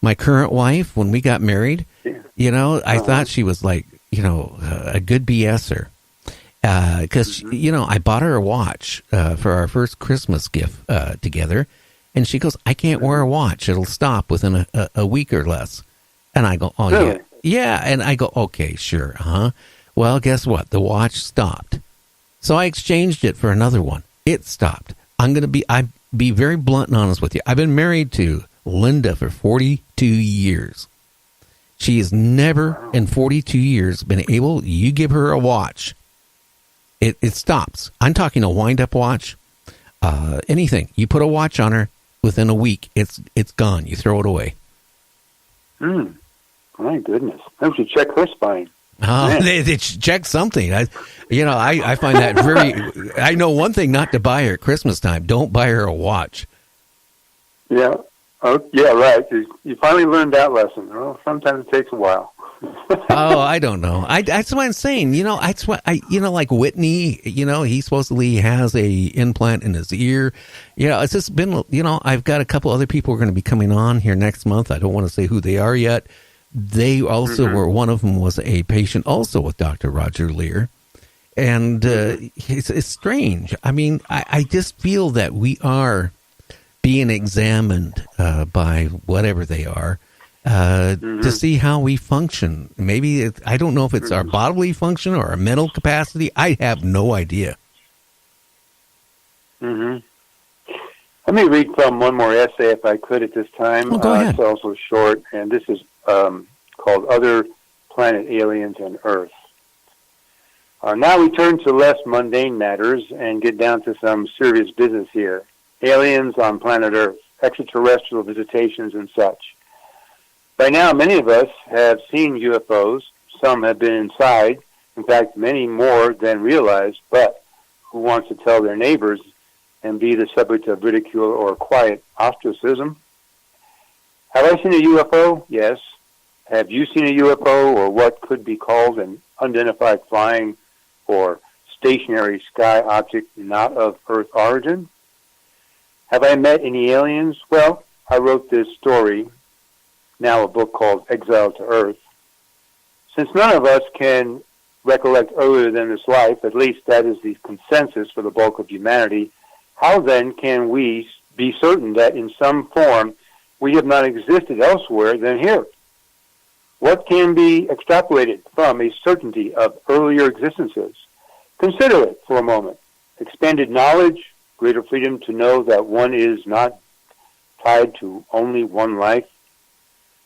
my current wife, when we got married, I thought she was like, a good BSer. Because, I bought her a watch for our first Christmas gift together. And she goes, I can't wear a watch. It'll stop within a week or less. And I go, oh, really? Yeah. Yeah. And I go, okay, sure. Well, guess what? The watch stopped. So I exchanged it for another one. It stopped. I'd be very blunt and honest with you. I've been married to Linda for 42 years. She has never in 42 years been able, you give her a watch, it stops. I'm talking a wind-up watch, anything. You put a watch on her, within a week, it's gone. You throw it away. My goodness. I should check her spine. They check something. I find that very, I know one thing not to buy her at Christmas time. Don't buy her a watch. Yeah. Oh, yeah, right. You finally learned that lesson. Well, sometimes it takes a while. I don't know. That's what I'm saying. That's what like Whitney, he supposedly has a implant in his ear. It's just been, I've got a couple other people who are going to be coming on here next month. I don't want to say who they are yet. They also were, one of them was a patient also with Dr. Roger Lear. And it's strange. I mean, I just feel that we are being examined by whatever they are to see how we function. Maybe, I don't know if it's our bodily function or our mental capacity. I have no idea. Let me read from one more essay, if I could, at this time. Well, go ahead. It's also short, and this is called Other Planet Aliens and Earth. Now we turn to less mundane matters and get down to some serious business here. Aliens on planet Earth, extraterrestrial visitations and such. By now, many of us have seen UFOs. Some have been inside. In fact, many more than realized, but who wants to tell their neighbors and be the subject of ridicule or quiet ostracism? Have I seen a UFO? Yes. Have you seen a UFO, or what could be called an unidentified flying or stationary sky object not of Earth origin? Have I met any aliens? Well, I wrote this story, now a book called Exile to Earth. Since none of us can recollect earlier than this life, at least that is the consensus for the bulk of humanity, how then can we be certain that in some form we have not existed elsewhere than here? What can be extrapolated from a certainty of earlier existences? Consider it for a moment. Expanded knowledge, greater freedom to know that one is not tied to only one life,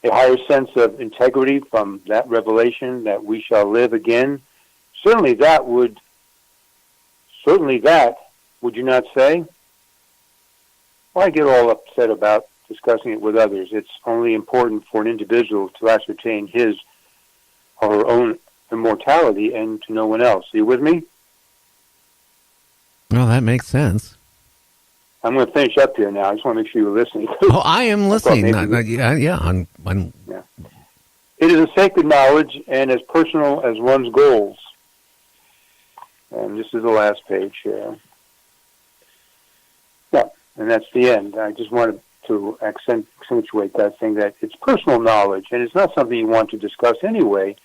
a higher sense of integrity from that revelation that we shall live again. Certainly that, would you not say? Why get all upset about discussing it with others? It's only important for an individual to ascertain his or her own immortality and to no one else. Are you with me? Well, that makes sense. I'm going to finish up here now. I just want to make sure you're listening. I am listening. Yeah. It is a sacred knowledge and as personal as one's goals. And this is the last page here. Yeah, and that's the end. I just wanted to accentuate that thing that it's personal knowledge, and it's not something you want to discuss anyway,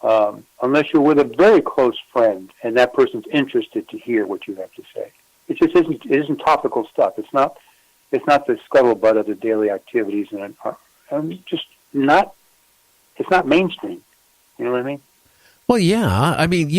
unless you're with a very close friend and that person's interested to hear what you have to say. It just isn't. It isn't topical stuff. It's not the scuttlebutt of the daily activities, and just not. It's not mainstream. You know what I mean? Well, yeah. I mean,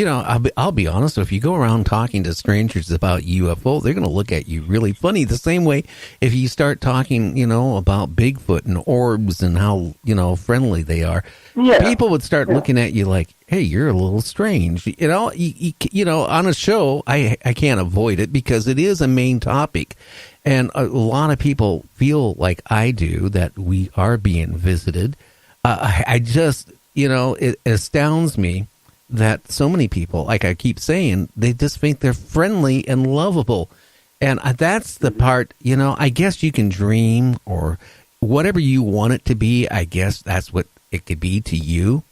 I'll be honest. If you go around talking to strangers about UFO, they're going to look at you really funny. The same way if you start talking, about Bigfoot and orbs and how, friendly they are, people would start looking at you like, hey, you're a little strange. On a show, I can't avoid it because it is a main topic. And a lot of people feel like I do that we are being visited. I just, it astounds me that so many people, like I keep saying, they just think they're friendly and lovable. And that's the part, I guess you can dream or whatever you want it to be. I guess that's what it could be to you.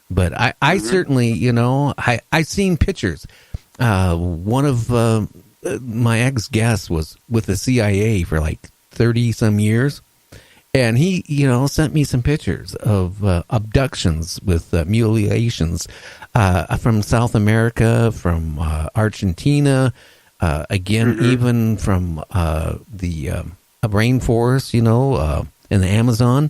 But I certainly, I've seen pictures. One of my ex-guests was with the CIA for like 30 some years. And he, sent me some pictures of abductions with mutilations from South America, from Argentina, again, even from the rainforest, in the Amazon.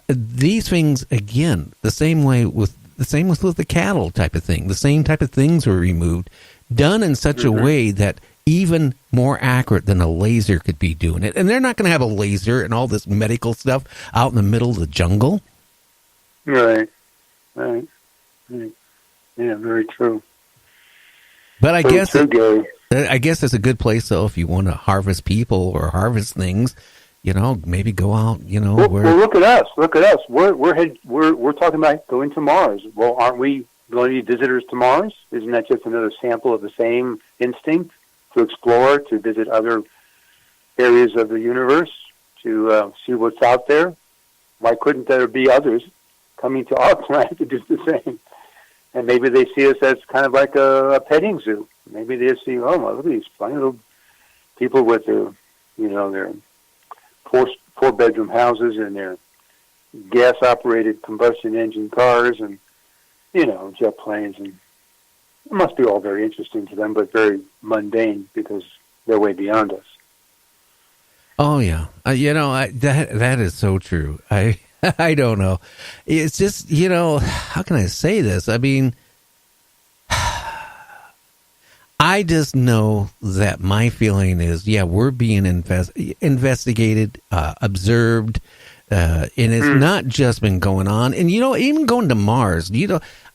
These things, again, the same with the cattle type of thing. The same type of things were removed, done in such a way that even more accurate than a laser could be doing it. And they're not going to have a laser and all this medical stuff out in the middle of the jungle. Right. Yeah, very true. But I guess it's a good place, though, if you want to harvest people or harvest things, maybe go out, Well, look at us. We're talking about going to Mars. Well, aren't we going to be visitors to Mars? Isn't that just another sample of the same instinct? To explore, to visit other areas of the universe, to see what's out there. Why couldn't there be others coming to our planet to do the same? And maybe they see us as kind of like a petting zoo. Maybe they see, oh, well, look at these funny little people with their, their four-bedroom houses and their gas-operated combustion engine cars and, jet planes, and it must be all very interesting to them, but very mundane because they're way beyond us. Oh yeah, that is so true. I don't know. It's just how can I say this? I mean, I just know that my feeling is, we're being investigated, observed, and it's not just been going on. And even going to Mars,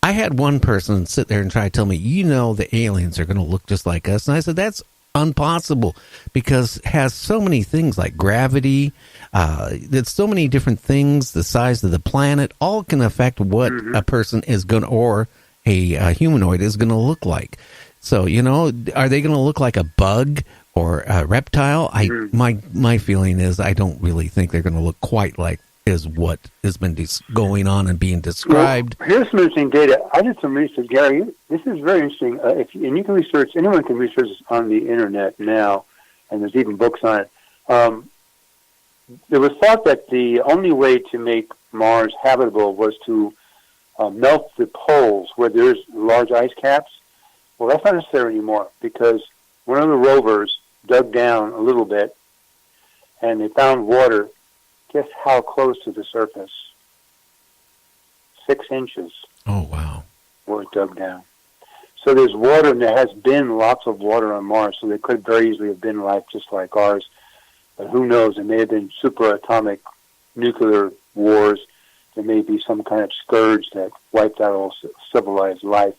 I had one person sit there and try to tell me, the aliens are going to look just like us. And I said, that's impossible because it has so many things like gravity. There's so many different things, the size of the planet, all can affect what a person is going to, or a humanoid is going to look like. So, are they going to look like a bug or a reptile? My feeling is I don't really think they're going to look quite like is what has been going on and being described. Well, here's some interesting data. I did some research, Gary. This is very interesting. And you can research, anyone can research this on the internet now, and there's even books on it. There was thought that the only way to make Mars habitable was to melt the poles where there's large ice caps. Well, that's not necessary anymore because one of the rovers dug down a little bit, and they found water. Guess how close to the surface? 6 inches. Oh, wow. Where it dug down. So there's water, and there has been lots of water on Mars, so there could very easily have been life just like ours. But who knows? There may have been superatomic nuclear wars. There may be some kind of scourge that wiped out all civilized life.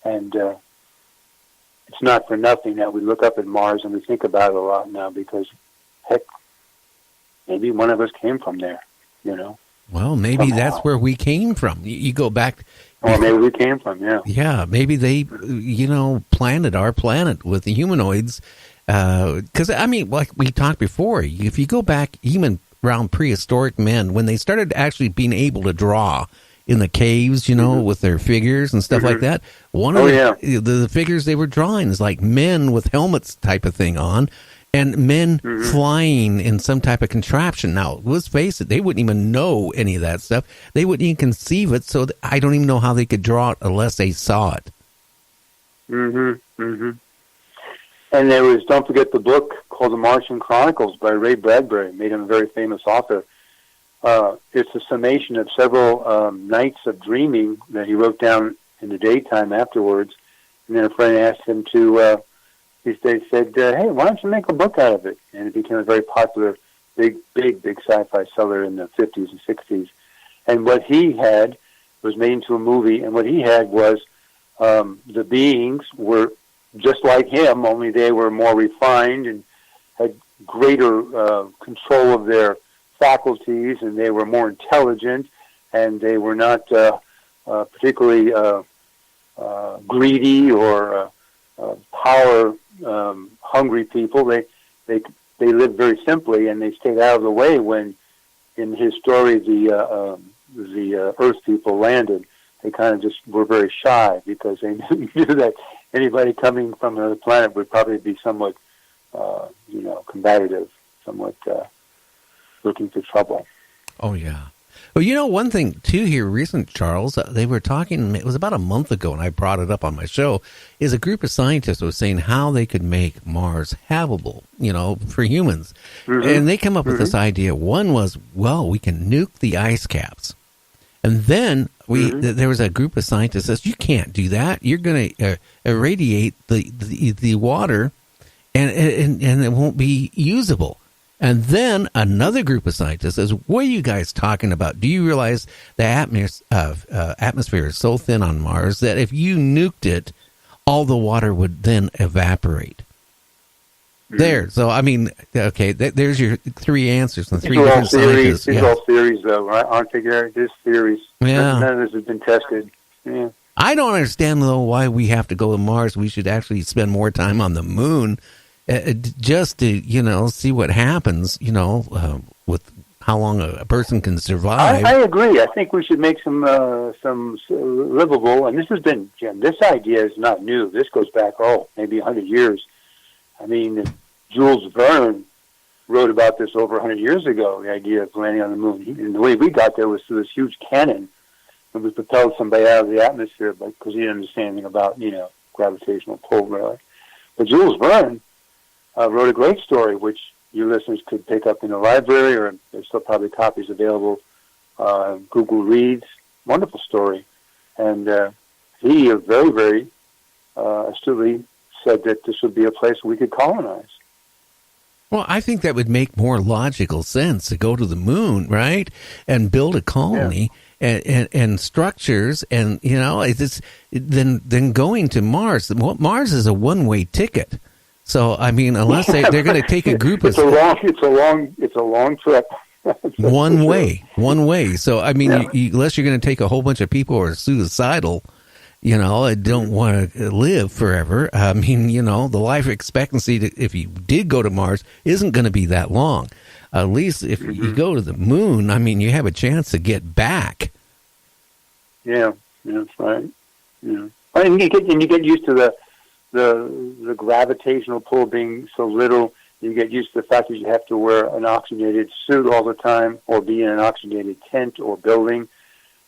And it's not for nothing that we look up at Mars and we think about it a lot now because, heck, maybe one of us came from there, Well, maybe somehow. That's where we came from. You go back. Or maybe we came from, yeah. Yeah, maybe they, planted our planet with the humanoids. Because, like we talked before, if you go back even around prehistoric men, when they started actually being able to draw in the caves, with their figures and stuff like that, one of the figures they were drawing is like men with helmets type of thing on. And men flying in some type of contraption. Now, let's face it, they wouldn't even know any of that stuff. They wouldn't even conceive it, so I don't even know how they could draw it unless they saw it. And there was, don't forget the book called The Martian Chronicles by Ray Bradbury, made him a very famous author. It's a summation of several nights of dreaming that he wrote down in the daytime afterwards. And then a friend asked him to... They said, hey, why don't you make a book out of it? And it became a very popular, big sci-fi seller in the 50s and 60s. And what he had was made into a movie, and what he had was the beings were just like him, only they were more refined and had greater control of their faculties, and they were more intelligent, and they were not particularly greedy or power hungry people. They lived very simply, and they stayed out of the way when, in his story, the Earth people landed. They kind of just were very shy because they knew that anybody coming from another planet would probably be somewhat, combative, somewhat looking for trouble. Oh, yeah. Well, one thing, too, here recent, Charles, they were talking, it was about a month ago, and I brought it up on my show, is a group of scientists was saying how they could make Mars habitable, for humans. Mm-hmm. And they come up with this idea. One was, we can nuke the ice caps. And then there was a group of scientists that says, you can't do that. You're going to irradiate the water, and it won't be usable. And then another group of scientists says, what are you guys talking about? Do you realize the atmosphere is so thin on Mars that if you nuked it, all the water would then evaporate? Mm-hmm. There. So, okay, there's your three answers from three different scientists. These are all theories, though, right? Aren't they, Gary? There's theories. Yeah. None of this has been tested. Yeah. I don't understand, though, why we have to go to Mars. We should actually spend more time on the moon. Just to, see what happens, with how long a person can survive. I agree. I think we should make some livable, and this has been, Jim, this idea is not new. This goes back, maybe 100 years. Jules Verne wrote about this over 100 years ago, the idea of landing on the moon. And the way we got there was through this huge cannon that was propelled somebody out of the atmosphere because he didn't understand anything about, gravitational pull, really. But Jules Verne wrote a great story, which you listeners could pick up in the library, or there's still probably copies available. Google Reads, wonderful story. And he very, very astutely said that this would be a place we could colonize. Well, I think that would make more logical sense to go to the moon, right, and build a colony and structures, and it's then going to Mars. Mars is a one-way ticket. So unless they're going to take a group of it's a long trip. one way. So unless you're going to take a whole bunch of people who are suicidal, don't want to live forever. The life expectancy if you did go to Mars isn't going to be that long. At least if you go to the moon, you have a chance to get back. Yeah, that's right. Yeah, and you get used to the gravitational pull being so little. You get used to the fact that you have to wear an oxygenated suit all the time, or be in an oxygenated tent or building.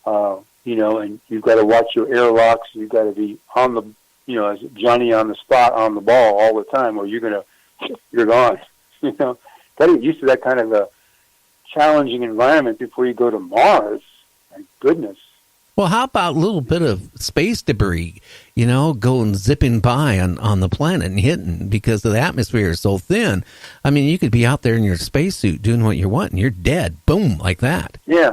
And you've got to watch your airlocks. You've got to be on the, as Johnny on the spot, on the ball all the time, or you're gone. Got to get used to that kind of a challenging environment before you go to Mars. My goodness. Well, how about a little bit of space debris, going zipping by on the planet and hitting because the atmosphere is so thin? You could be out there in your spacesuit doing what you want and you're dead. Boom, like that. Yeah.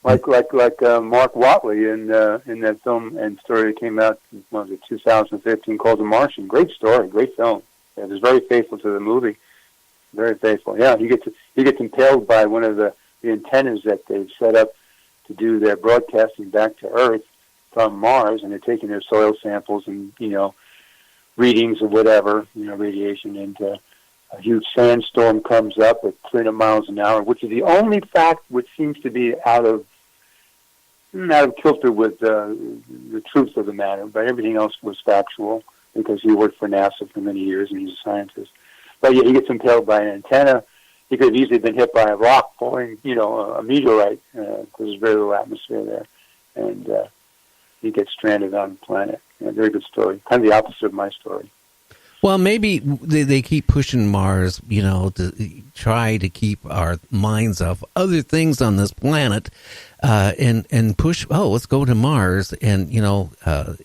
Like Mark Watley in that film and story that came out, 2015, called The Martian. Great story, great film. It was very faithful to the movie. Very faithful. Yeah, he gets impaled by one of the antennas that they've set up to do their broadcasting back to Earth from Mars, and they're taking their soil samples and readings or whatever, radiation, and a huge sandstorm comes up at 300 miles an hour, which is the only fact which seems to be out of kilter with the truth of the matter, but everything else was factual because he worked for NASA for many years and he's a scientist. But yeah, he gets impaled by an antenna. He could have easily been hit by a rock falling, a meteorite, because there's very little atmosphere there. And he gets stranded on the planet. Very good story. Kind of the opposite of my story. Well, maybe they keep pushing Mars, to try to keep our minds off other things on this planet, and push. Let's go to Mars and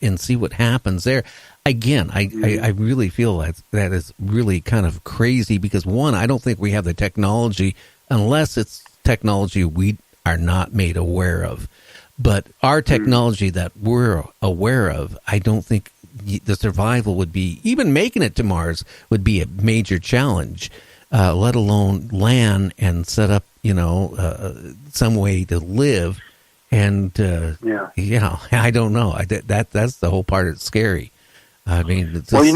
and see what happens there. Again, I really feel that is really kind of crazy because one, I don't think we have the technology unless it's technology we are not made aware of. But our technology that we're aware of, I don't think the survival would be, even making it to Mars would be a major challenge, let alone land and set up, some way to live. And, I don't know. That's the whole part that's scary. There's always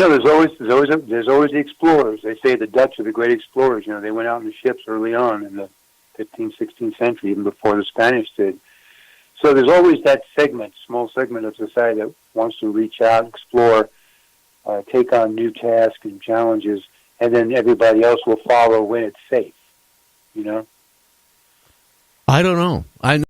the explorers. They say the Dutch are the great explorers. They went out in the ships early on in the 15th, 16th century, even before the Spanish did. So there's always that small segment of society that wants to reach out, explore, take on new tasks and challenges, and then everybody else will follow when it's safe, I don't know. I